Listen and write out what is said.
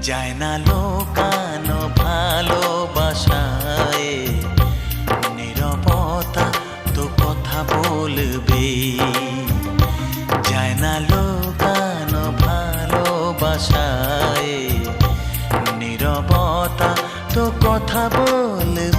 যায় না লোকানো ভালোবাসায়, নীরবতা তো কথা বলবে। যায় না লোকানো ভালোবাসায়, নীরবতা তো কথা বলবে।